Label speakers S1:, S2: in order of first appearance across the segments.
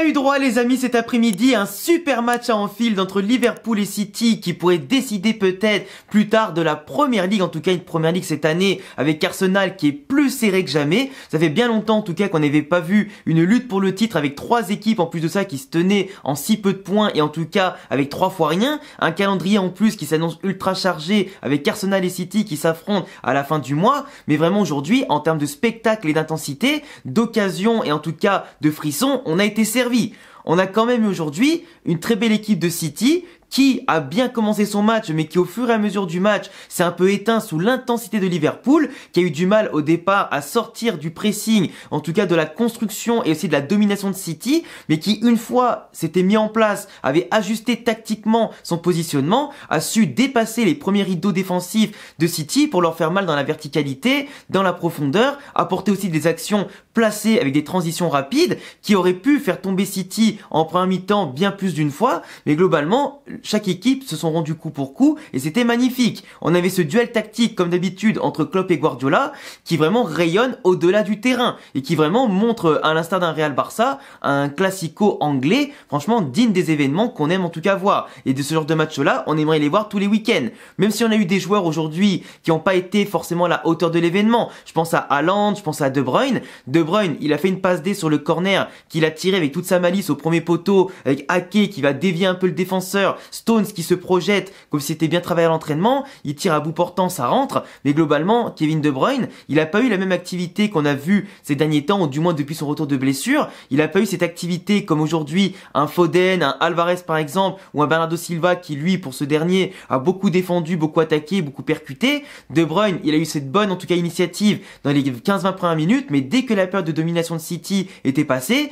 S1: eu droit les amis cet après-midi à un super match à Anfield entre Liverpool et City qui pourrait décider peut-être plus tard de la Première Ligue, en tout cas une Première Ligue cette année avec Arsenal qui est plus serré que jamais. Ça fait bien longtemps en tout cas qu'on n'avait pas vu une lutte pour le titre avec trois équipes en plus de ça qui se tenaient en si peu de points et en tout cas avec 3 fois rien. Un calendrier en plus qui s'annonce ultra chargé avec Arsenal et City qui s'affrontent à la fin du mois. Mais vraiment aujourd'hui en termes de spectacle et d'intensité, d'occasion et en tout cas de frissons, on a été servi. On a quand même eu aujourd'hui une très belle équipe de City qui a bien commencé son match mais qui au fur et à mesure du match s'est un peu éteint sous l'intensité de Liverpool, qui a eu du mal au départ à sortir du pressing, en tout cas de la construction et aussi de la domination de City, mais qui une fois s'était mis en place, avait ajusté tactiquement son positionnement, a su dépasser les premiers rideaux défensifs de City pour leur faire mal dans la verticalité, dans la profondeur, apporter aussi des actions placées avec des transitions rapides qui auraient pu faire tomber City en première mi-temps bien plus d'une fois, mais globalement chaque équipe se sont rendus coup pour coup et c'était magnifique. On avait ce duel tactique comme d'habitude entre Klopp et Guardiola qui vraiment rayonne au-delà du terrain et qui vraiment montre, à l'instar d'un Real Barça, un classico anglais franchement digne des événements qu'on aime en tout cas voir. Et de ce genre de match-là, on aimerait les voir tous les week-ends. Même si on a eu des joueurs aujourd'hui qui n'ont pas été forcément à la hauteur de l'événement. Je pense à Haaland, je pense à De Bruyne. De Bruyne, il a fait une passe D sur le corner qu'il a tiré avec toute sa malice au premier poteau avec Ake qui va dévier un peu le défenseur. Stones qui se projette comme si c'était bien travaillé à l'entraînement, il tire à bout portant, ça rentre, mais globalement, Kevin De Bruyne, il a pas eu la même activité qu'on a vu ces derniers temps, ou du moins depuis son retour de blessure, il a pas eu cette activité comme aujourd'hui un Foden, un Alvarez par exemple, ou un Bernardo Silva qui lui, pour ce dernier, a beaucoup défendu, beaucoup attaqué, beaucoup percuté. De Bruyne, il a eu cette bonne, en tout cas, initiative dans les 15-20 premières minutes, mais dès que la période de domination de City était passée,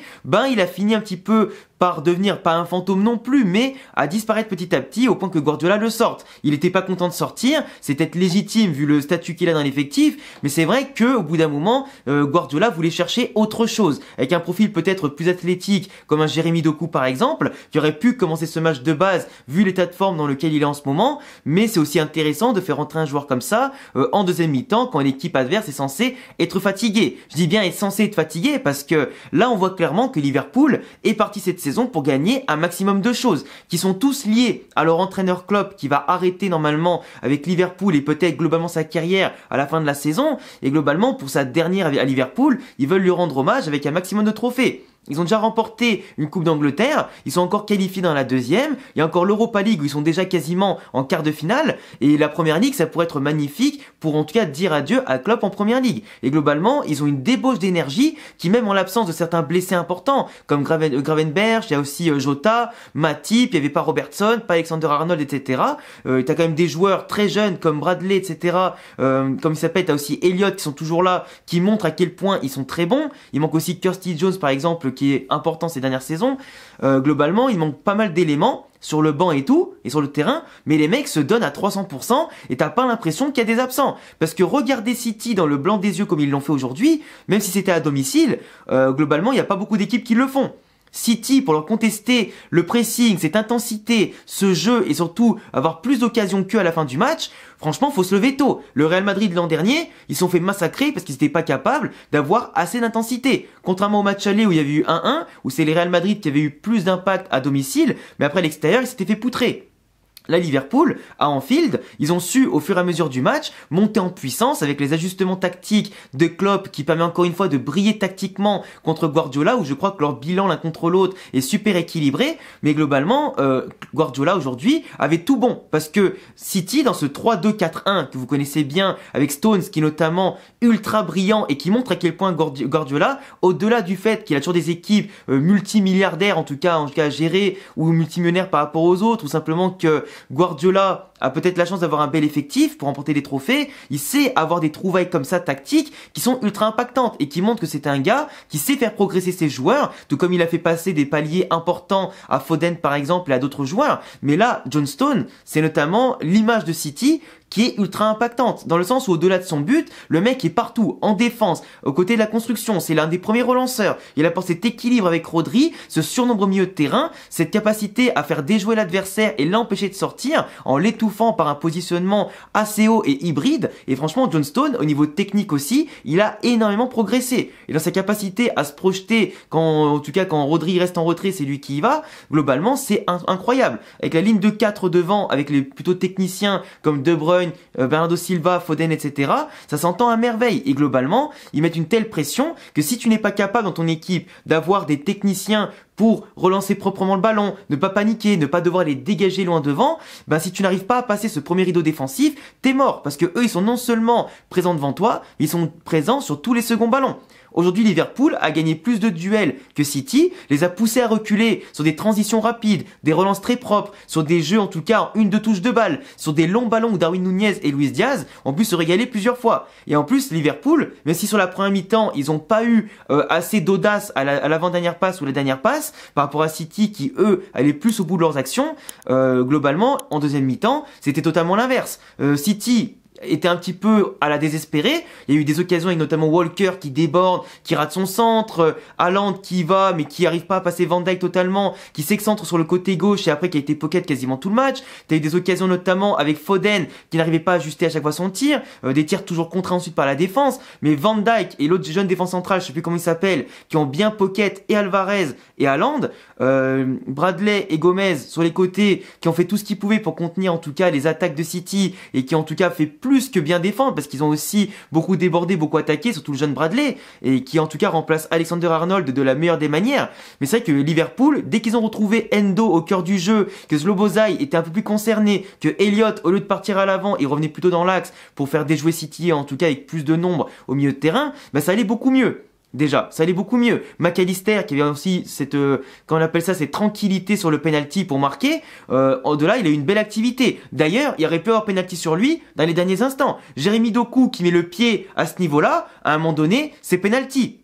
S1: il a fini un petit peu par devenir pas un fantôme non plus, mais à disparaître petit à petit au point que Guardiola le sorte. Il était pas content de sortir, c'est peut-être légitime vu le statut qu'il a dans l'effectif, mais c'est vrai que au bout d'un moment, Guardiola voulait chercher autre chose, avec un profil peut-être plus athlétique, comme un Jérémy Doku par exemple, qui aurait pu commencer ce match de base vu l'état de forme dans lequel il est en ce moment, mais c'est aussi intéressant de faire entrer un joueur comme ça en deuxième mi-temps quand l'équipe adverse est censée être fatiguée. Je dis bien est censée être fatiguée parce que là on voit clairement que Liverpool est parti cette saison pour gagner un maximum de choses qui sont tous liés à leur entraîneur Klopp qui va arrêter normalement avec Liverpool et peut-être globalement sa carrière à la fin de la saison, et globalement pour sa dernière à Liverpool ils veulent lui rendre hommage avec un maximum de trophées. Ils ont déjà remporté une Coupe d'Angleterre, ils sont encore qualifiés dans la deuxième, il y a encore l'Europa League où ils sont déjà quasiment en quart de finale, et la Première Ligue ça pourrait être magnifique pour en tout cas dire adieu à Klopp en Première Ligue. Et globalement, ils ont une débauche d'énergie qui même en l'absence de certains blessés importants, comme Gravenberch, il y a aussi Jota, Matip, il n'y avait pas Robertson, pas Alexander-Arnold, etc. T'as quand même des joueurs très jeunes comme Bradley, etc. Comme il s'appelle, t'as aussi Elliott qui sont toujours là, qui montrent à quel point ils sont très bons. Il manque aussi Kirsty Jones par exemple, qui est important ces dernières saisons. Globalement, il manque pas mal d'éléments sur le banc et tout, et sur le terrain, mais les mecs se donnent à 300% et t'as pas l'impression qu'il y a des absents. Parce que regarder City dans le blanc des yeux comme ils l'ont fait aujourd'hui, même si c'était à domicile, globalement, il n'y a pas beaucoup d'équipes qui le font. City, pour leur contester le pressing, cette intensité, ce jeu et surtout avoir plus d'occasions qu'eux à la fin du match, franchement, faut se lever tôt. Le Real Madrid l'an dernier, ils se sont fait massacrer parce qu'ils n'étaient pas capables d'avoir assez d'intensité. Contrairement au match aller où il y avait eu 1-1, où c'est les Real Madrid qui avaient eu plus d'impact à domicile, mais après à l'extérieur, ils s'étaient fait poutrer. Là, Liverpool, à Anfield, ils ont su, au fur et à mesure du match, monter en puissance avec les ajustements tactiques de Klopp qui permet encore une fois de briller tactiquement contre Guardiola, où je crois que leur bilan l'un contre l'autre est super équilibré. Mais globalement, Guardiola aujourd'hui avait tout bon parce que City, dans ce 3-2-4-1 que vous connaissez bien, avec Stones qui est notamment ultra brillant et qui montre à quel point Guardiola, au-delà du fait qu'il a toujours des équipes multimilliardaires en tout cas gérées ou multimillionnaires par rapport aux autres, ou simplement que Guardiola a peut-être la chance d'avoir un bel effectif pour remporter des trophées, il sait avoir des trouvailles comme ça tactiques qui sont ultra impactantes et qui montrent que c'est un gars qui sait faire progresser ses joueurs, tout comme il a fait passer des paliers importants à Foden par exemple et à d'autres joueurs. Mais là, John Stones, c'est notamment l'image de City qui est ultra impactante, dans le sens où au-delà de son but, le mec est partout, en défense, aux côtés de la construction, c'est l'un des premiers relanceurs, il apporte cet équilibre avec Rodri, ce surnombre au milieu de terrain, cette capacité à faire déjouer l'adversaire et l'empêcher de sortir, en l'étouffant étouffant par un positionnement assez haut et hybride. Et franchement, John Stone, au niveau technique aussi, il a énormément progressé. Et dans sa capacité à se projeter, en tout cas quand Rodri reste en retrait, c'est lui qui y va, globalement, c'est incroyable. Avec la ligne de 4 devant, avec les plutôt techniciens comme De Bruyne, Bernardo Silva, Foden, etc., ça s'entend à merveille. Et globalement, ils mettent une telle pression que si tu n'es pas capable dans ton équipe d'avoir des techniciens pour relancer proprement le ballon, ne pas paniquer, ne pas devoir les dégager loin devant, ben si tu n'arrives pas à passer ce premier rideau défensif, t'es mort. Parce que eux, ils sont non seulement présents devant toi, ils sont présents sur tous les seconds ballons. Aujourd'hui, Liverpool a gagné plus de duels que City, les a poussés à reculer sur des transitions rapides, des relances très propres, sur des jeux en tout cas en 1-2 touches de balle, sur des longs ballons où Darwin Nunez et Luis Diaz ont pu se régaler plusieurs fois. Et en plus, Liverpool, même si sur la première mi-temps, ils n'ont pas eu assez d'audace à l'avant-dernière passe ou la dernière passe, par rapport à City qui, eux, allaient plus au bout de leurs actions, globalement, en deuxième mi-temps, c'était totalement l'inverse. City était un petit peu à la désespérée. Il y a eu des occasions avec notamment Walker qui déborde, qui rate son centre, Haaland qui y va mais qui arrive pas à passer Van Dijk totalement, qui s'excentre sur le côté gauche et après qui a été pocket quasiment tout le match. T'as eu des occasions notamment avec Foden qui n'arrivait pas à ajuster à chaque fois son tir, des tirs toujours contraints ensuite par la défense, mais Van Dijk et l'autre jeune défense centrale, je sais plus comment il s'appelle, qui ont bien pocket et Alvarez et Haaland, Bradley et Gomez sur les côtés qui ont fait tout ce qu'ils pouvaient pour contenir en tout cas les attaques de City et qui en tout cas fait plus que bien défendre parce qu'ils ont aussi beaucoup débordé, beaucoup attaqué, surtout le jeune Bradley et qui en tout cas remplace Alexander-Arnold de la meilleure des manières. Mais c'est vrai que Liverpool, dès qu'ils ont retrouvé Endo au cœur du jeu, que Szoboszlai était un peu plus concerné, que Elliott au lieu de partir à l'avant, il revenait plutôt dans l'axe pour faire déjouer City en tout cas avec plus de nombre au milieu de terrain, bah ça allait beaucoup mieux. Déjà, ça allait beaucoup mieux. McAllister, qui avait aussi cette, quand on appelle ça, cette tranquillité sur le penalty pour marquer, au-delà, il a eu une belle activité. D'ailleurs, il aurait pu avoir penalty sur lui dans les derniers instants. Jérémy Doku, qui met le pied à ce niveau-là, à un moment donné, c'est penalty.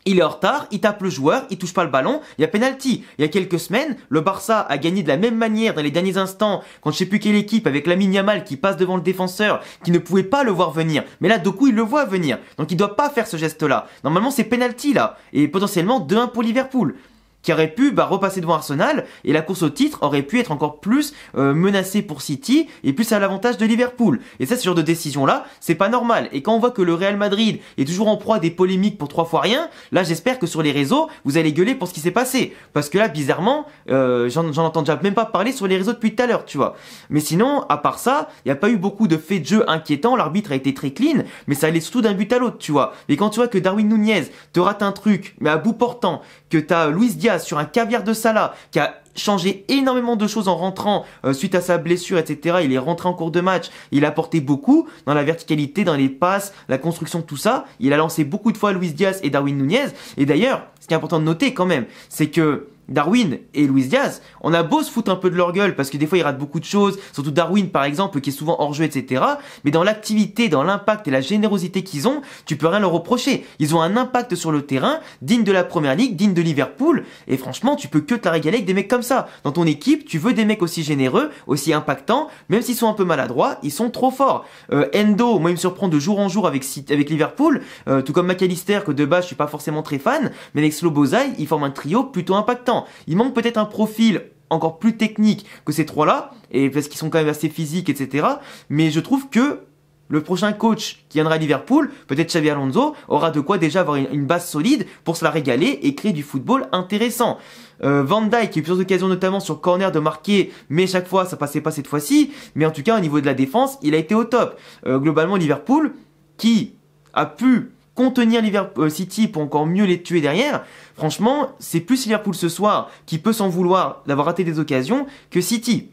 S1: Il est en retard, il tape le joueur, il touche pas le ballon, il y a penalty. Il y a quelques semaines, le Barça a gagné de la même manière dans les derniers instants, quand je sais plus quelle équipe, avec Lamine Yamal qui passe devant le défenseur, qui ne pouvait pas le voir venir. Mais là, Doku, il le voit venir. Donc il doit pas faire ce geste-là. Normalement, c'est penalty là. Et potentiellement 2-1 pour Liverpool, qui aurait pu repasser devant Arsenal, et la course au titre aurait pu être encore plus menacée pour City et plus à l'avantage de Liverpool. Et ça, ce genre de décision-là, c'est pas normal. Et quand on voit que le Real Madrid est toujours en proie à des polémiques pour 3 fois rien, là j'espère que sur les réseaux, vous allez gueuler pour ce qui s'est passé. Parce que là, bizarrement, j'en entends déjà même pas parler sur les réseaux depuis tout à l'heure, tu vois. Mais sinon, à part ça, il n'y a pas eu beaucoup de faits de jeu inquiétants, l'arbitre a été très clean, mais ça allait surtout d'un but à l'autre, tu vois. Et quand tu vois que Darwin Nunez te rate un truc, mais à bout portant, que t'as Luis Diaz sur un caviar de Salah qui a changé énormément de choses en rentrant suite à sa blessure, etc. Il est rentré en cours de match, il a apporté beaucoup dans la verticalité, dans les passes, la construction, tout ça. Il a lancé beaucoup de fois Luis Diaz et Darwin Nunez. Et d'ailleurs, ce qui est important de noter quand même, c'est que Darwin et Luis Diaz, on a beau se foutre un peu de leur gueule parce que des fois ils ratent beaucoup de choses, surtout Darwin par exemple qui est souvent hors jeu, etc. Mais dans l'activité, dans l'impact et la générosité qu'ils ont, tu peux rien leur reprocher. Ils ont un impact sur le terrain digne de la Première Ligue, digne de Liverpool, et franchement tu peux que te la régaler avec des mecs comme ça. Dans ton équipe, tu veux des mecs aussi généreux, aussi impactants, même s'ils sont un peu maladroits, ils sont trop forts. Endo, moi il me surprend de jour en jour avec Liverpool, tout comme McAllister que de base je suis pas forcément très fan, mais avec Szoboszlai, ils forment un trio plutôt impactant. Il manque peut-être un profil encore plus technique que ces trois-là, et parce qu'ils sont quand même assez physiques, etc. Mais je trouve que le prochain coach qui viendra à Liverpool, peut-être Xabi Alonso, aura de quoi déjà avoir une base solide pour se la régaler et créer du football intéressant. Van Dijk, qui a eu plusieurs occasions notamment sur corner de marquer, mais chaque fois ça passait pas cette fois-ci. Mais en tout cas au niveau de la défense, il a été au top. Globalement Liverpool, qui a pu contenir City pour encore mieux les tuer derrière, franchement, c'est plus Liverpool ce soir qui peut s'en vouloir d'avoir raté des occasions que City.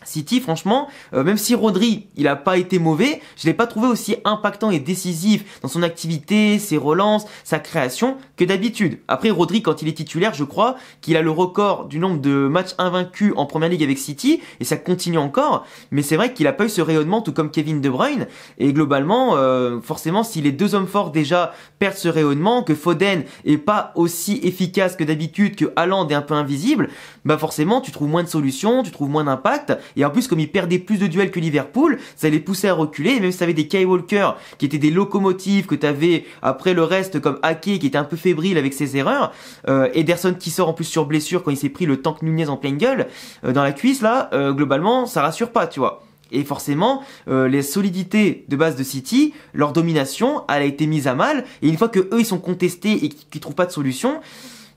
S1: City, franchement, même si Rodri, il a pas été mauvais, je l'ai pas trouvé aussi impactant et décisif dans son activité, ses relances, sa création que d'habitude. Après, Rodri, quand il est titulaire, je crois qu'il a le record du nombre de matchs invaincus en Première Ligue avec City, et ça continue encore, mais c'est vrai qu'il a pas eu ce rayonnement, tout comme Kevin De Bruyne, et globalement, forcément, si les deux hommes forts déjà perdent ce rayonnement, que Foden est pas aussi efficace que d'habitude, que Haaland est un peu invisible, bah forcément, tu trouves moins de solutions, tu trouves moins d'impact. Et en plus, comme ils perdaient plus de duels que Liverpool, ça les poussait à reculer. Et même si t'avais des Kyle Walker qui étaient des locomotives, que t'avais après le reste comme Ake qui était un peu fébrile avec ses erreurs, Ederson qui sort en plus sur blessure quand il s'est pris le tank Nunez en pleine gueule, dans la cuisse là, globalement, ça rassure pas, tu vois. Et forcément, les solidités de base de City, leur domination, elle a été mise à mal. Et une fois que eux ils sont contestés et qu'ils trouvent pas de solution,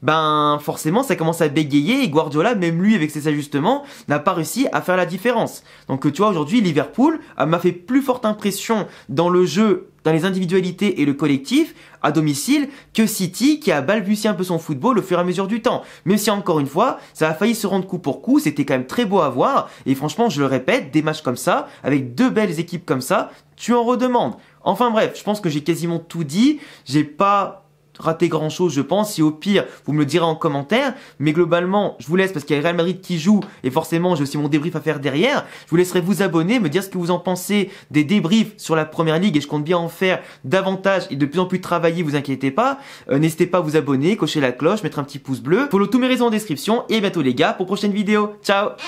S1: ben forcément ça commence à bégayer et Guardiola, même lui avec ses ajustements, n'a pas réussi à faire la différence. Donc tu vois, aujourd'hui Liverpool m'a fait plus forte impression dans le jeu, dans les individualités et le collectif à domicile que City qui a balbutié un peu son football au fur et à mesure du temps. Même si encore une fois, ça a failli se rendre coup pour coup, c'était quand même très beau à voir et franchement je le répète, des matchs comme ça, avec deux belles équipes comme ça, tu en redemandes. Enfin bref, je pense que j'ai quasiment tout dit, j'ai pas raté grand chose je pense, si au pire vous me le direz en commentaire, mais globalement je vous laisse parce qu'il y a le Real Madrid qui joue et forcément j'ai aussi mon débrief à faire derrière. Je vous laisserai vous abonner, me dire ce que vous en pensez des débriefs sur la première ligue et je compte bien en faire davantage et de plus en plus travailler, vous inquiétez pas. N'hésitez pas à vous abonner, cocher la cloche, mettre un petit pouce bleu, follow tous mes réseaux en description et à bientôt les gars pour prochaine vidéo, ciao.